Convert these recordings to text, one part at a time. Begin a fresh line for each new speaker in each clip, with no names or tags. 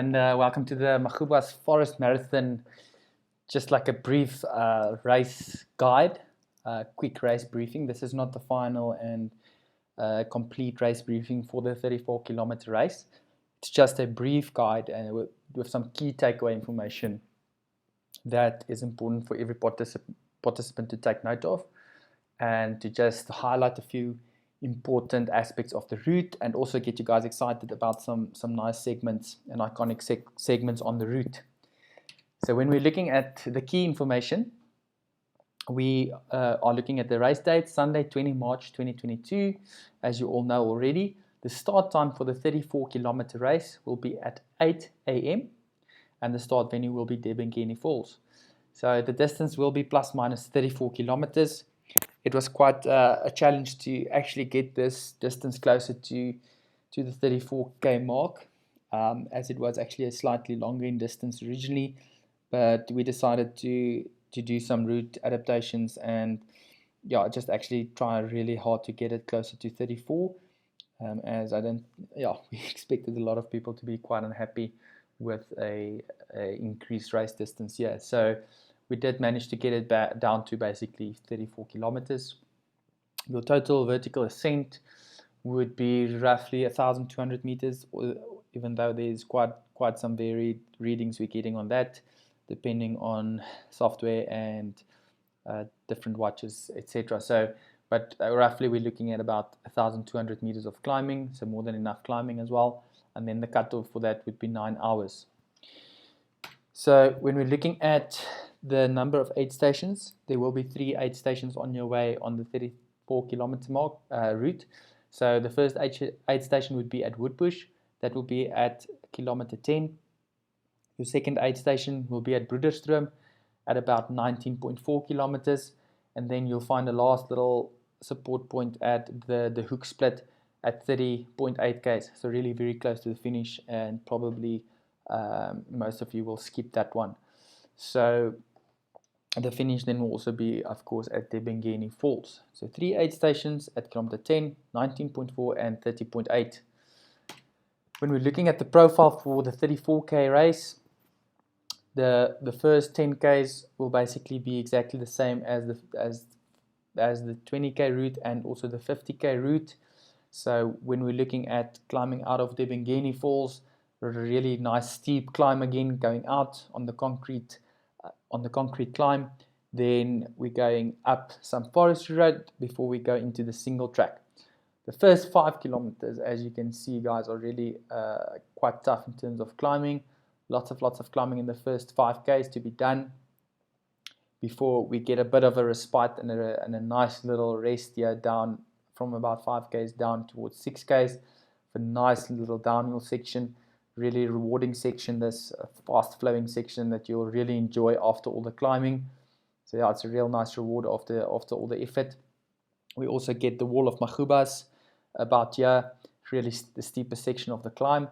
And welcome to the Magoebas Forest Marathon. Just like a brief race guide, quick race briefing. This is not the final and complete race briefing for the 34-kilometer race. It's just a brief guide and with some key takeaway information that is important for every participant to take note of, and to just highlight a few important aspects of the route and also get you guys excited about some nice segments and iconic segments on the route. So when we're looking at the key information, we are looking at the race date, Sunday 20 March 2022. As you all know already, the start time for the 34-kilometer race will be at 8 a.m. and the start venue will be Debengeni Falls. So the distance will be plus minus 34 kilometers. It was quite a challenge to actually get this distance closer to the 34k mark, as it was actually a slightly longer in distance originally, but we decided to do some route adaptations and just actually try really hard to get it closer to 34, as we expected a lot of people to be quite unhappy with a increased race distance here. So we did manage to get it back down to basically 34 kilometers. Your total vertical ascent would be roughly 1,200 meters, even though there's quite some varied readings we're getting on that, depending on software and different watches, etc. So, but roughly we're looking at about 1,200 meters of climbing, so more than enough climbing as well. And then the cutoff for that would be 9 hours. So when we're looking at the number of aid stations, there will be 3 aid stations on your way on the 34-kilometer mark route. So the first aid station would be at Woodbush. That will be at kilometer 10. Your second aid station will be at Broederstroom at about 19.4 kilometers. And then you'll find a last little support point at the hook split at 30.8 k's. So really very close to the finish, and probably most of you will skip that one. So the finish then will also be, of course, at Debengeni Falls. So 3 aid stations at kilometer 10, 19.4 and 30.8. When we're looking at the profile for the 34k race, the first 10k's will basically be exactly the same as the 20k route and also the 50k route. So when we're looking at climbing out of Debengeni Falls, a really nice steep climb again, going out on the concrete climb. Then we're going up some forestry road before we go into the single track. The first 5 kilometers, as you can see, guys, are really quite tough in terms of climbing. Lots of climbing in the first 5k's to be done before we get a bit of a respite and a nice little rest here down from about 5k's down towards 6k's. A nice little downhill section, really rewarding section, this fast flowing section that you'll really enjoy after all the climbing. So yeah, it's a real nice reward after all the effort. We also get the wall of Magoebas about here, really the steepest section of the climb.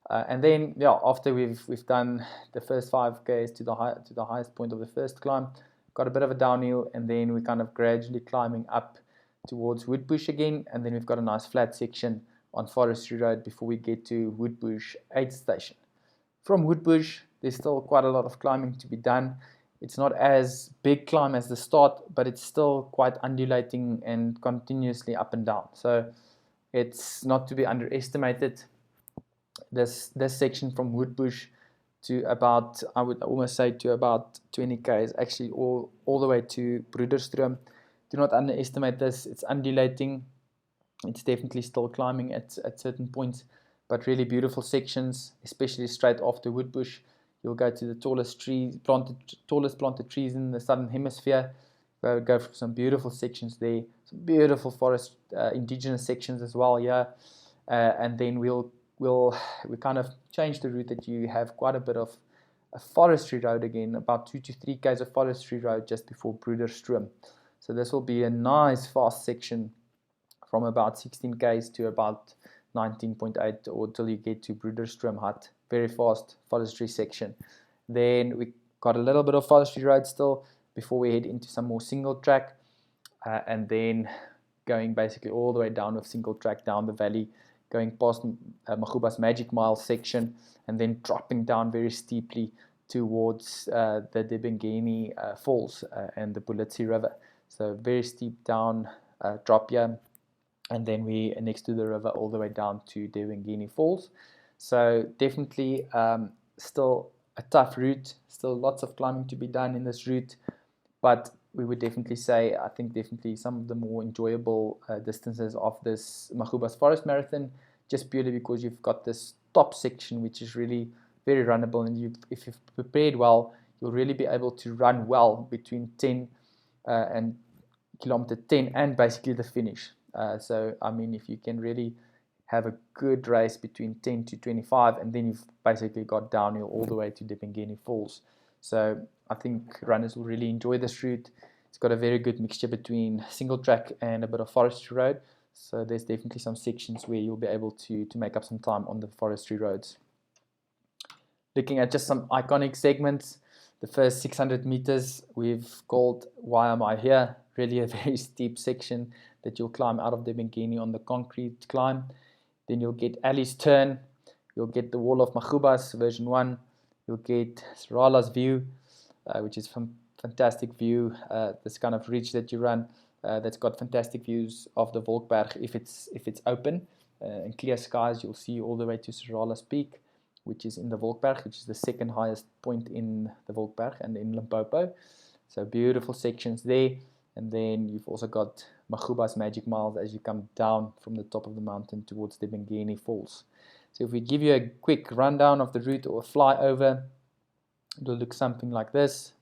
And then after we've done the first 5k's to the highest point of the first climb, got a bit of a downhill, and then we're kind of gradually climbing up towards Woodbush again, and then we've got a nice flat section on Forestry Road before we get to Woodbush aid station. From Woodbush, there's still quite a lot of climbing to be done. It's not as big climb as the start, but it's still quite undulating and continuously up and down. So it's not to be underestimated. This section from Woodbush to about, I would almost say, to about 20k is actually all the way to Broederstroom. Do not underestimate this. It's undulating. It's definitely still climbing at certain points, but really beautiful sections, especially straight after Woodbush. You'll go to the tallest planted trees in the southern hemisphere. We'll go through some beautiful sections there, some beautiful forest indigenous sections as well, and then we kind of change the route that you have quite a bit of a forestry road again, about 2 to 3k's of forestry road just before Broederstroom. So this will be a nice fast section from about 16k's to about 19.8 or till you get to Broederstroom Hut. Very fast forestry section. Then we got a little bit of forestry road still before we head into some more single track, and then going basically all the way down with single track down the valley going past Magoebas Magic Mile section, and then dropping down very steeply towards the Debengeni Falls and the Bulitsi River. So very steep down drop here, and then we next to the river all the way down to Debengeni Falls. So definitely still a tough route, still lots of climbing to be done in this route, but we would definitely say, I think definitely some of the more enjoyable distances of this Magoebas Forest Marathon, just purely because you've got this top section which is really very runnable, and if you've prepared well, you'll really be able to run well between 10 and kilometer 10 and basically the finish. So I mean, if you can really have a good race between 10 to 25, and then you've basically got downhill all the way to Debengeni Falls. So I think runners will really enjoy this route. It's got a very good mixture between single track and a bit of forestry road. So there's definitely some sections where you'll be able to make up some time on the forestry roads. Looking at just some iconic segments, the first 600 meters we've called Why Am I Here? Really a very steep section that you'll climb out of Debengeni on the concrete climb. Then you'll get Ali's Turn, you'll get the Wall of Magoebas version 1, you'll get Serala's View, which is fantastic view, this kind of ridge that you run that's got fantastic views of the Volkberg if it's open. In clear skies you'll see all the way to Serala's Peak, which is in the Volkberg, which is the second highest point in the Volkberg and in Limpopo. So beautiful sections there. And then you've also got Magoebas Magic Miles as you come down from the top of the mountain towards the Debengeni Falls. So if we give you a quick rundown of the route or a flyover, it'll look something like this.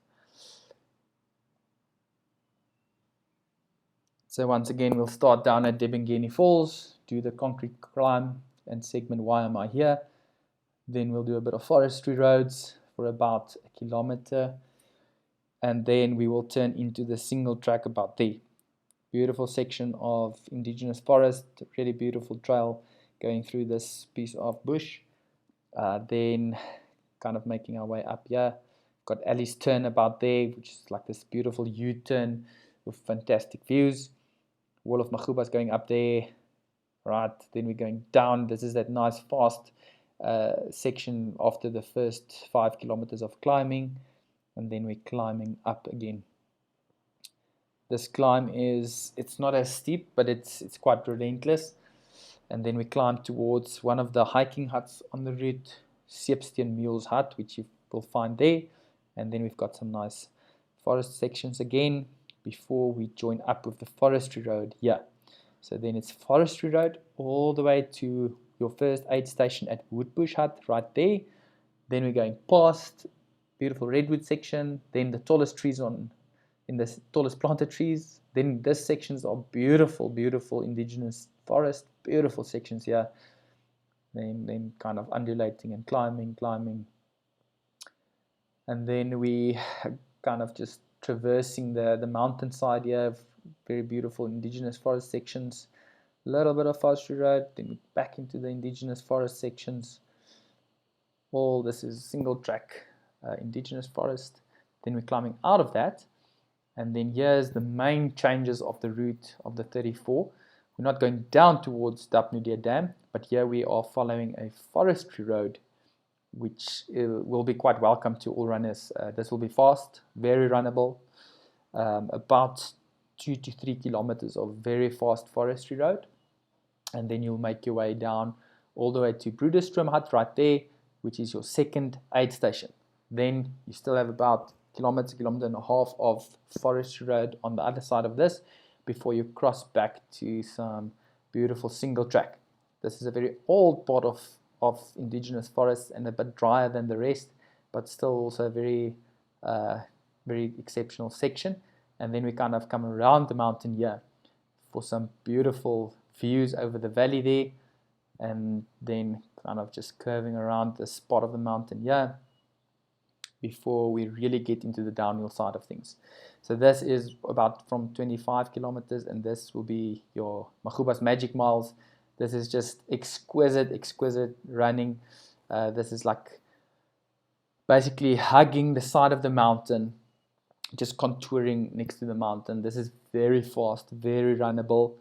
So once again, we'll start down at Debengeni Falls, do the concrete climb and segment Why Am I Here? Then we'll do a bit of forestry roads for about a kilometer, and then we will turn into the single track about there. Beautiful section of indigenous forest, really beautiful trail going through this piece of bush. Then kind of making our way up here. Got Ali's Turn about there, which is like this beautiful U-turn with fantastic views. Wall of Magoebas going up there. Right, then we're going down. This is that nice fast section after the first 5 kilometers of climbing, and then we're climbing up again. This climb it's not as steep, but it's quite relentless, and then we climb towards one of the hiking huts on the route, Seepsteen Mule's Hut, which you will find there, and then we've got some nice forest sections again before we join up with the forestry road here. So then it's forestry road all the way to your first aid station at Woodbush Hut right there. Then we're going past beautiful redwood section, then the tallest trees in the tallest planted trees. Then this sections are beautiful indigenous forest, beautiful sections here. Then kind of undulating and climbing, and then we kind of just traversing the mountainside here. Very beautiful indigenous forest sections, a little bit of forestry road, then back into the indigenous forest sections. All this is single track indigenous forest. Then we're climbing out of that, and then here's the main changes of the route of the 34. We're not going down towards Dapnudia Dam, but here we are following a forestry road, which will be quite welcome to all runners. This will be fast, very runnable, about 2 to 3 kilometers of very fast forestry road, and then you'll make your way down all the way to Broederstroom Hut right there, which is your second aid station. Then you still have about kilometer and a half of forestry road on the other side of this before you cross back to some beautiful single track. This is a very old part of indigenous forests and a bit drier than the rest, but still also a very exceptional section. And then we kind of come around the mountain here for some beautiful views over the valley there, and then kind of just curving around the spot of the mountain here before we really get into the downhill side of things. So this is about from 25 kilometers, and this will be your Magoebas Magic Miles. This is just exquisite running. This is like basically hugging the side of the mountain, just contouring next to the mountain. This is very fast, very runnable.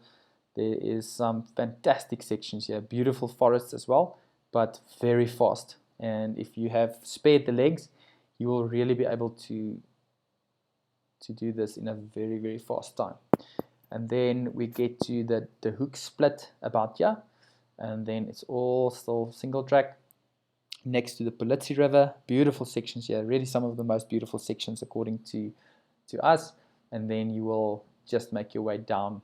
There is some fantastic sections here, beautiful forests as well, but very fast. And if you have spared the legs, you will really be able to do this in a very, very fast time. And then we get to the hook split about here, and then it's all still single track next to the Politsi River. Beautiful sections here, really some of the most beautiful sections according to us. And then you will just make your way down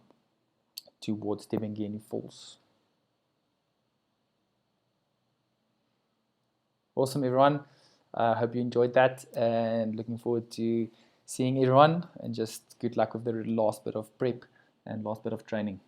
towards Devangeni Falls. Awesome, everyone. I hope you enjoyed that, and looking forward to seeing everyone, and just good luck with the last bit of prep and last bit of training.